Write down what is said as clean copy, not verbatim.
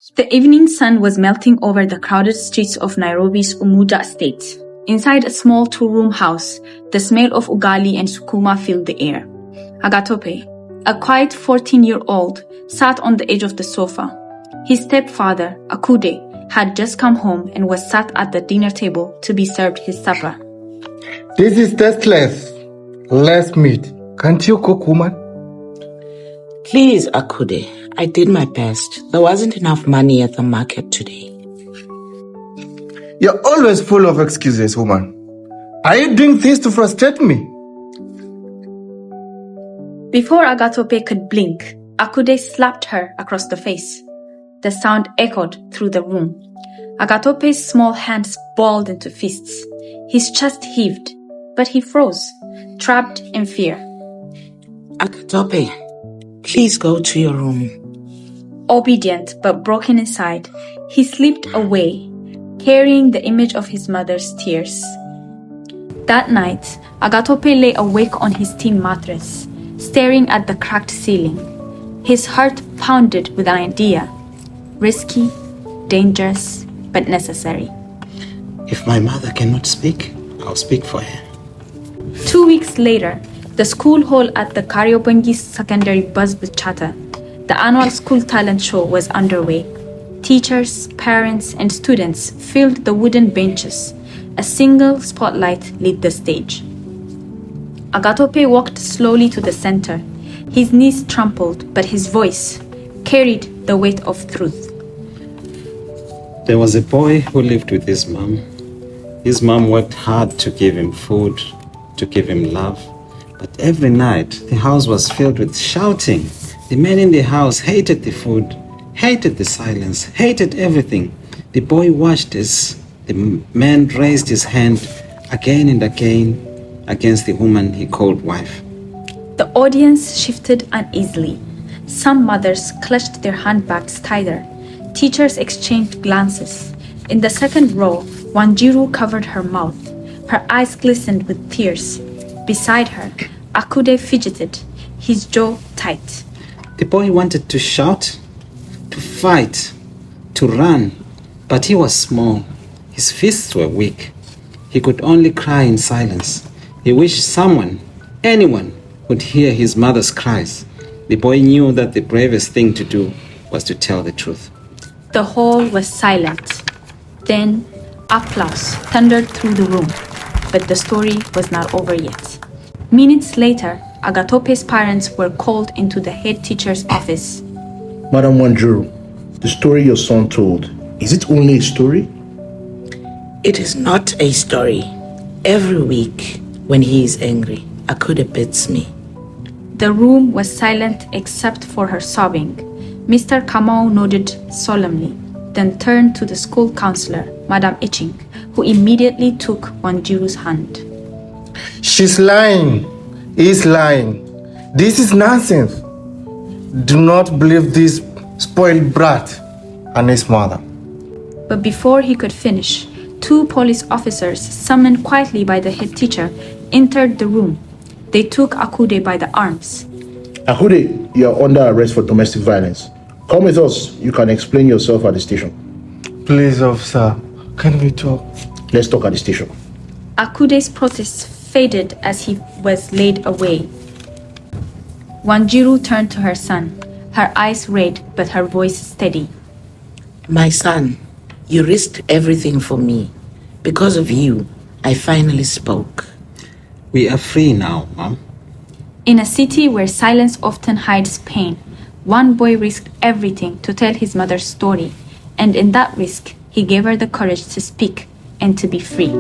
The evening sun was melting over the crowded streets of Nairobi's Umuda estate. Inside a small two-room house, the smell of ugali and sukuma filled the air. Agatope, a quiet 14-year-old, sat on the edge of the sofa. His stepfather, Akude, had just come home and was sat at the dinner table to be served his supper. This is tasteless. Less meat. Can't you cook, woman? Please, Akude, I did my best. There wasn't enough money at the market today. You're always full of excuses, woman. Are you doing things to frustrate me? Before Agatope could blink, Akude slapped her across the face. The sound echoed through the room. Agatope's small hands balled into fists. His chest heaved, but he froze, trapped in fear. Agatope, please go to your room. Obedient but broken inside, he slipped away, carrying the image of his mother's tears. That night, Agatope lay awake on his tin mattress, staring at the cracked ceiling. His heart pounded with an idea. Risky, dangerous, but necessary. If my mother cannot speak, I'll speak for her. 2 weeks later, the school hall at the Kariobangi Secondary buzzed with chatter. The annual school talent show was underway. Teachers, parents, and students filled the wooden benches. A single spotlight lit the stage. Agatope walked slowly to the center. His knees trembled, but his voice carried the weight of truth. There was a boy who lived with his mom. His mom worked hard to give him food, to give him love. But every night, the house was filled with shouting. The men in the house hated the food, hated the silence, hated everything. The boy watched as the man raised his hand again and again against the woman he called wife. The audience shifted uneasily. Some mothers clutched their handbags tighter. Teachers exchanged glances. In the second row, Wanjiru covered her mouth. Her eyes glistened with tears. Beside her, Akude fidgeted, his jaw tight. The boy wanted to shout, to fight, to run, but he was small. His fists were weak. He could only cry in silence. He wished someone, anyone, would hear his mother's cries. The boy knew that the bravest thing to do was to tell the truth. The hall was silent. Then, applause thundered through the room. But the story was not over yet. Minutes later, Agatope's parents were called into the head teacher's office. Madam Wanjiru, the story your son told, is it only a story? It is not a story. Every week, when he is angry, Akude beats me. The room was silent except for her sobbing. Mr. Kamau nodded solemnly, then turned to the school counselor, Madam Iching, who immediately took Wanjiru's hand. She's lying. He's lying. This is nonsense. Do not believe this spoiled brat and his mother. But before he could finish, 2 police officers, summoned quietly by the head teacher, entered the room. They took Akude by the arms. Akude, you are under arrest for domestic violence. Come with us. You can explain yourself at the station. Please, officer, can we talk? Let's talk at the station. Akude's protests faded as he was laid away. Wanjiru turned to her son, her eyes red but her voice steady. My son, you risked everything for me. Because of you, I finally spoke. We are free now, Mom. In a city where silence often hides pain, one boy risked everything to tell his mother's story, and in that risk, he gave her the courage to speak and to be free.